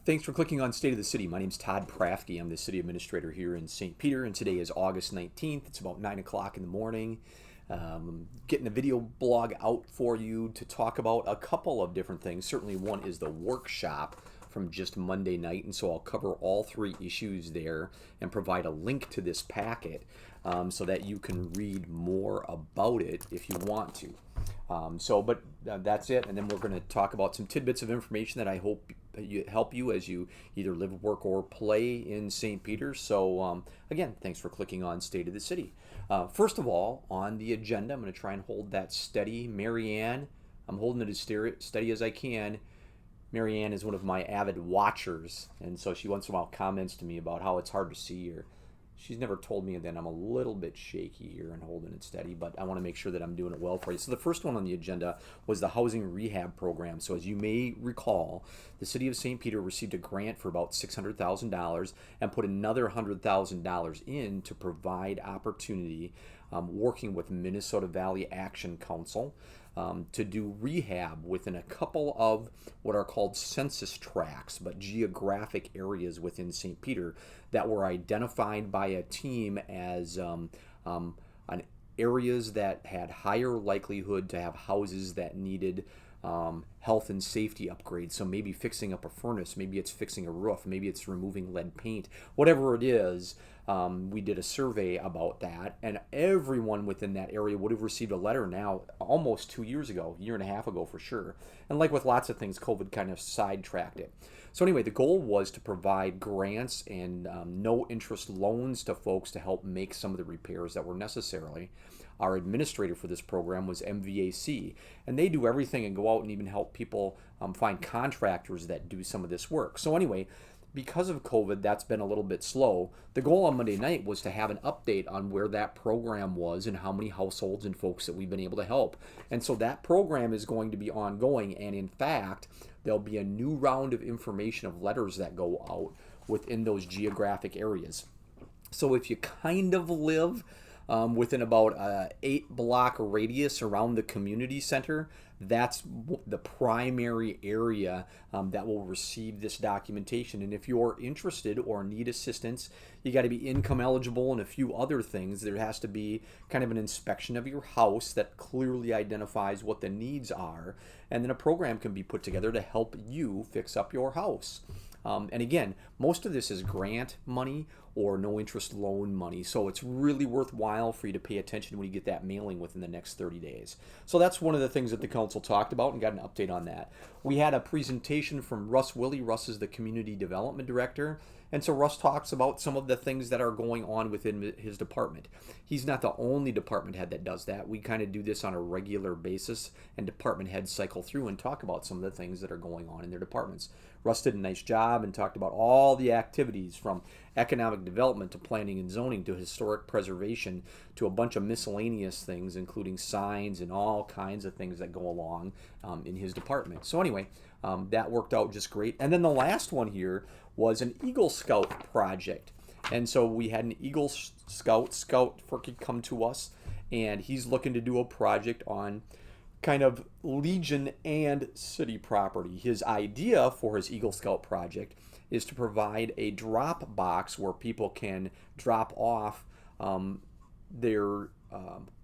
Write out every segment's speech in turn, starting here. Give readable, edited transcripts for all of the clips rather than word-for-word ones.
Thanks for clicking on State of the City. My name's Todd Prafke. I'm the City Administrator here in St. Peter, and today is August 19th. It's about 9 o'clock in the morning. Getting a video blog out for you to talk about a couple of different things. Certainly one is the workshop from just Monday night, and so I'll cover all three issues there and provide a link to this packet so that you can read more about it if you want to. That's it, and then we're going to talk about some tidbits of information that I hope help you as you either live, work, or play in St. Peter. So again, thanks for clicking on State of the City. First of all, on the agenda, I'm going to try and hold that steady. Marianne, I'm holding it as steady as I can. Marianne is one of my avid watchers, and so she once in a while comments to me about how it's hard to see her. She's never told me that I'm a little bit shaky here and holding it steady, but I want to make sure that I'm doing it well for you. So the first one on the agenda was the housing rehab program. So as you may recall, the City of St. Peter received a grant for about $600,000 and put another $100,000 in to provide opportunity working with Minnesota Valley Action Council to do rehab within a couple of what are called census tracts, but geographic areas within St. Peter that were identified by a team as areas that had higher likelihood to have houses that needed health and safety upgrades. So maybe fixing up a furnace, maybe it's fixing a roof, maybe it's removing lead paint, whatever it is. We did a survey about that, and everyone within that area would have received a letter now almost 2 years ago, a year and a half ago for sure. And like with lots of things, COVID kind of sidetracked it. So anyway, the goal was to provide grants and no interest loans to folks to help make some of the repairs that were necessary. Our administrator for this program was MVAC, and they do everything and go out and even help people find contractors that do some of this work. So anyway, because of COVID, that's been a little bit slow. The goal on Monday night was to have an update on where that program was and how many households and folks that we've been able to help. And so that program is going to be ongoing, and in fact, there'll be a new round of information of letters that go out within those geographic areas. So if you kind of live within about an 8-block radius around the community center, that's the primary area that will receive this documentation. And if you're interested or need assistance, you got to be income eligible and a few other things. There has to be kind of an inspection of your house that clearly identifies what the needs are, and then a program can be put together to help you fix up your house. And again, most of this is grant money or no interest loan money, so it's really worthwhile for you to pay attention when you get that mailing within the next 30 days. So that's one of the things that the council talked about and got an update on that. We had a presentation from Russ Willie. Russ is the Community Development Director, and so Russ talks about some of the things that are going on within his department. He's not the only department head that does that. We kind of do this on a regular basis, and department heads cycle through and talk about some of the things that are going on in their departments. Russ did a nice job and talked about all the activities from economic development to planning and zoning to historic preservation to a bunch of miscellaneous things, including signs and all kinds of things that go along in his department. So anyway, that worked out just great. And then the last one here was an Eagle Scout project. And so we had an Eagle Scout Factoids come to us, and he's looking to do a project on kind of Legion and city property. His idea for his Eagle Scout project is to provide a drop box where people can drop off their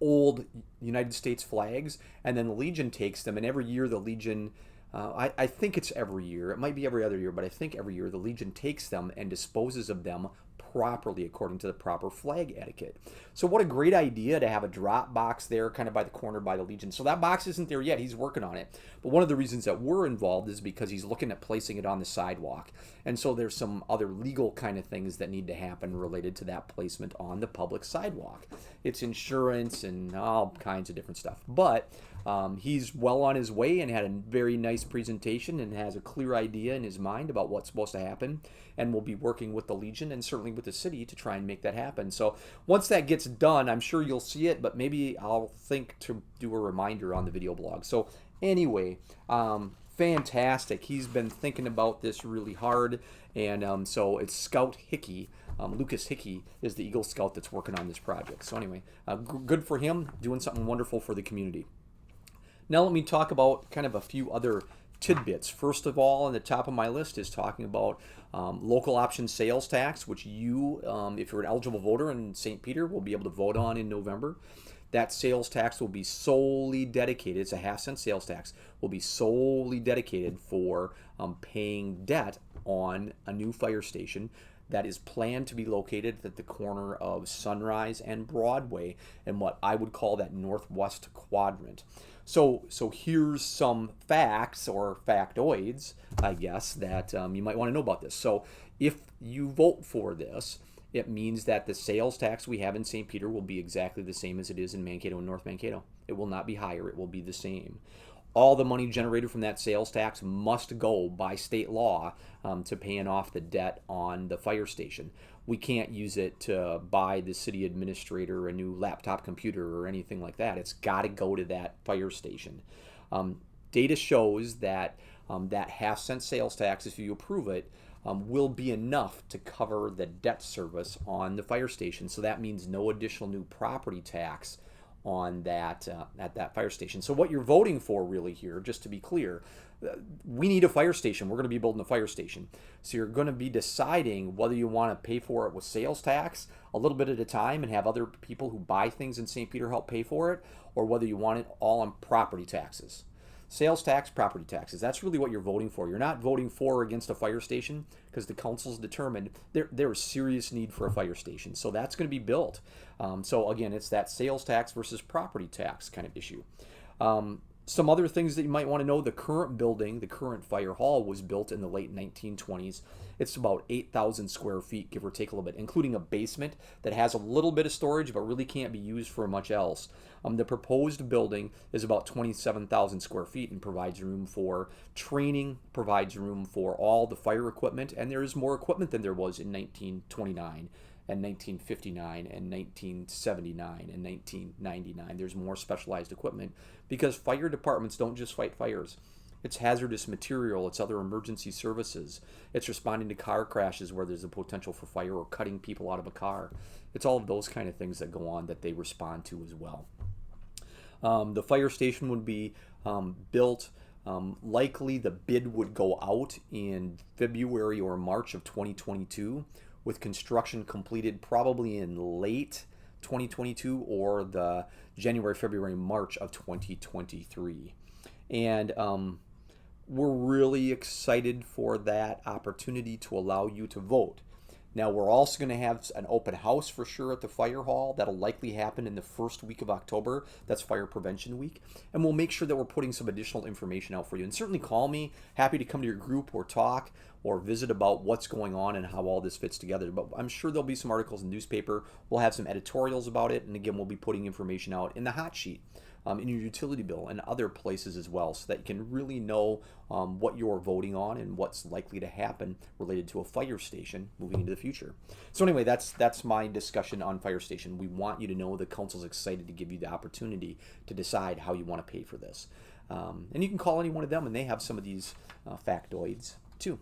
old United States flags, and then the Legion takes them, and every year the Legion, I think it's every year, it might be every other year, but I think every year the Legion takes them and disposes of them properly according to the proper flag etiquette. So what a great idea to have a drop box there kind of by the corner by the Legion. So that box isn't there yet. He's working on it. But one of the reasons that we're involved is because he's looking at placing it on the sidewalk. And so there's some other legal kind of things that need to happen related to that placement on the public sidewalk. It's insurance and all kinds of different stuff. But he's well on his way and had a very nice presentation and has a clear idea in his mind about what's supposed to happen, and will be working with the Legion and certainly with the city to try and make that happen. So once that gets done, I'm sure you'll see it, but maybe I'll think to do a reminder on the video blog. So anyway, fantastic. He's been thinking about this really hard, and so it's Scout Hickey. Lucas Hickey is the Eagle Scout that's working on this project. So anyway, good for him, doing something wonderful for the community. Now let me talk about kind of a few other tidbits. First of all, on the top of my list is talking about local option sales tax, which you, if you're an eligible voter in St. Peter, will be able to vote on in November. That sales tax will be solely dedicated, it's a half-cent sales tax, will be solely dedicated for paying debt on a new fire station that is planned to be located at the corner of Sunrise and Broadway in what I would call that northwest quadrant. So here's some facts or factoids, I guess, that you might want to know about this. So if you vote for this, it means that the sales tax we have in St. Peter will be exactly the same as it is in Mankato and North Mankato. It will not be higher. It will be the same. All the money generated from that sales tax must go by state law to paying off the debt on the fire station. We can't use it to buy the city administrator a new laptop computer or anything like that. It's got to go to that fire station. Data shows that that half-cent sales tax, if you approve it, will be enough to cover the debt service on the fire station. So that means no additional new property tax on that at that fire station. So what you're voting for really here, just to be clear, we need a fire station. We're going to be building a fire station. So you're going to be deciding whether you want to pay for it with sales tax a little bit at a time and have other people who buy things in St. Peter help pay for it, or whether you want it all on property taxes. Sales tax, property taxes. That's really what you're voting for. You're not voting for or against a fire station because the council's determined there is serious need for a fire station. So that's going to be built. So again, it's that sales tax versus property tax kind of issue. Some other things that you might want to know: the current building, the current fire hall, was built in the late 1920s. It's about 8,000 square feet, give or take a little bit, including a basement that has a little bit of storage but really can't be used for much else. The proposed building is about 27,000 square feet and provides room for training, provides room for all the fire equipment, and there is more equipment than there was in 1929. And 1959 and 1979 and 1999. There's more specialized equipment because fire departments don't just fight fires. It's hazardous material, it's other emergency services, it's responding to car crashes where there's a potential for fire or cutting people out of a car. It's all of those kind of things that go on that they respond to as well. The fire station would be built. Likely the bid would go out in February or March of 2022, with construction completed probably in late 2022 or the January, February, March of 2023. And we're really excited for that opportunity to allow you to vote. Now, we're also going to have an open house for sure at the fire hall. That'll likely happen in the first week of October. That's Fire Prevention Week. And we'll make sure that we're putting some additional information out for you. And certainly call me. Happy to come to your group or talk or visit about what's going on and how all this fits together. But I'm sure there'll be some articles in the newspaper. We'll have some editorials about it. And again, we'll be putting information out in the hot sheet, in your utility bill and other places as well, so that you can really know what you're voting on and what's likely to happen related to a fire station moving into the future. So anyway, that's my discussion on fire station. We want you to know the council's excited to give you the opportunity to decide how you want to pay for this. And you can call any one of them, and they have some of these factoids too.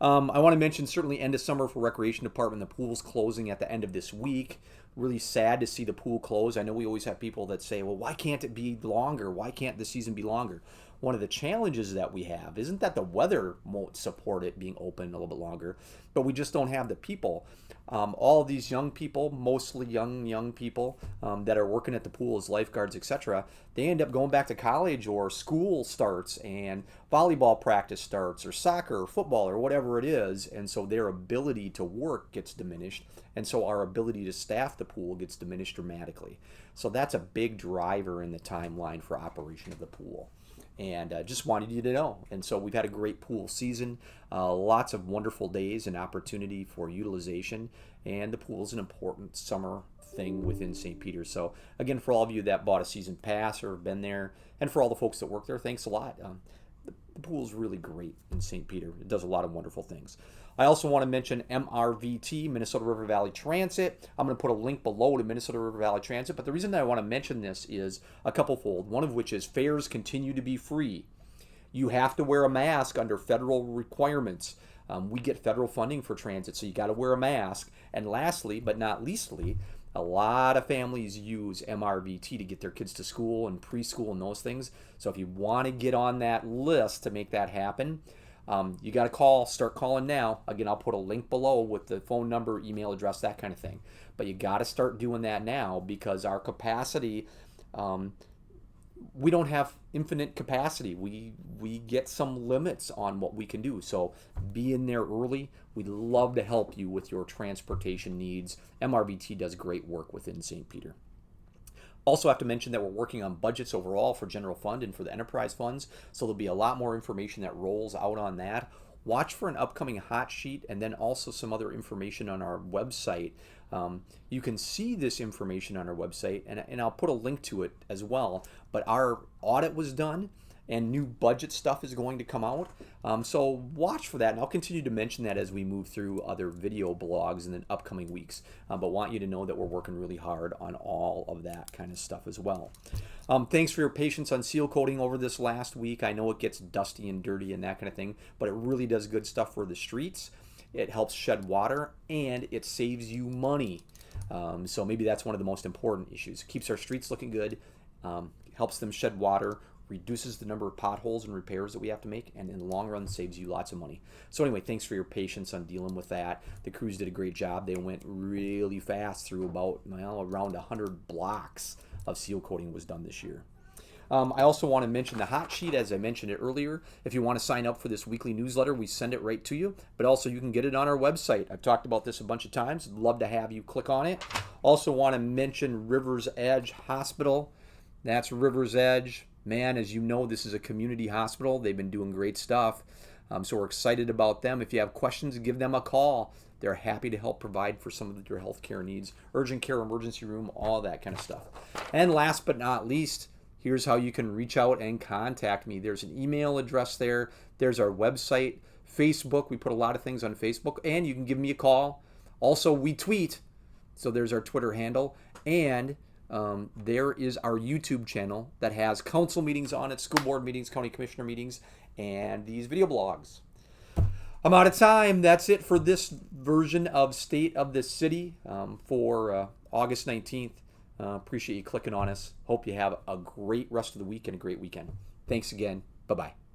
I want to mention certainly end of summer for Recreation Department. The pool's closing at the end of this week. Really sad to see the pool close. I know we always have people that say, well, why can't it be longer? Why can't the season be longer? One of the challenges that we have isn't that the weather won't support it being open a little bit longer, but we just don't have the people. All of these young people, mostly young people that are working at the pool as lifeguards, etc., they end up going back to college, or school starts and volleyball practice starts, or soccer or football or whatever it is, and so their ability to work gets diminished, and so our ability to staff the pool gets diminished dramatically. So that's a big driver in the timeline for operation of the pool. And just wanted you to know. And so we've had a great pool season, lots of wonderful days and opportunity for utilization, and the pool is an important summer thing within St. Peter. So again, for all of you that bought a season pass or have been there, and for all the folks that work there, thanks a lot. The pool is really great in St. Peter. It does a lot of wonderful things. I also want to mention MRVT, Minnesota River Valley Transit. I'm going to put a link below to Minnesota River Valley Transit, but the reason that I want to mention this is a couple-fold. One of which is fares continue to be free. You have to wear a mask under federal requirements. We get federal funding for transit, so you got to wear a mask. And lastly, but not leastly, A lot of families use MRVT to get their kids to school and preschool and those things. So if you want to get on that list to make that happen, you got to start calling now. Again, I'll put a link below with the phone number, email address, that kind of thing. But you got to start doing that now, because our capacity, we don't have infinite capacity. We get some limits on what we can do. So be in there early. We'd love to help you with your transportation needs. MRVT does great work within St. Peter. Also have to mention that we're working on budgets overall for general fund and for the enterprise funds. So there'll be a lot more information that rolls out on that. Watch for an upcoming hot sheet, and then also some other information on our website. You can see this information on our website, and I'll put a link to it as well. But our audit was done, and new budget stuff is going to come out. So watch for that, and I'll continue to mention that as we move through other video blogs in the upcoming weeks. But want you to know that we're working really hard on all of that kind of stuff as well. Thanks for your patience on seal coating over this last week. I know it gets dusty and dirty and that kind of thing, but it really does good stuff for the streets. It helps shed water, and it saves you money. So maybe that's one of the most important issues. It keeps our streets looking good, helps them shed water, reduces the number of potholes and repairs that we have to make, and in the long run saves you lots of money. So anyway, thanks for your patience on dealing with that. The crews did a great job. They went really fast through about, well, around 100 blocks of seal coating was done this year. I also want to mention the hot sheet, as I mentioned it earlier. If you want to sign up for this weekly newsletter, we send it right to you, but also you can get it on our website. I've talked about this a bunch of times. I'd love to have you click on it. Also want to mention Rivers Edge Hospital. That's Rivers Edge. Man, as you know, this is a community hospital. They've been doing great stuff. So we're excited about them. If you have questions, give them a call. They're happy to help provide for some of your health care needs, urgent care, emergency room, all that kind of stuff. And last but not least, here's how you can reach out and contact me. There's an email address there. There's our website, Facebook. We put a lot of things on Facebook, and you can give me a call. Also, we tweet. So there's our Twitter handle. And there is our YouTube channel that has council meetings on it, school board meetings, county commissioner meetings, and these video blogs. I'm out of time. That's it for this version of State of the City for August 19th. Appreciate you clicking on us. Hope you have a great rest of the week and a great weekend. Thanks again. Bye-bye.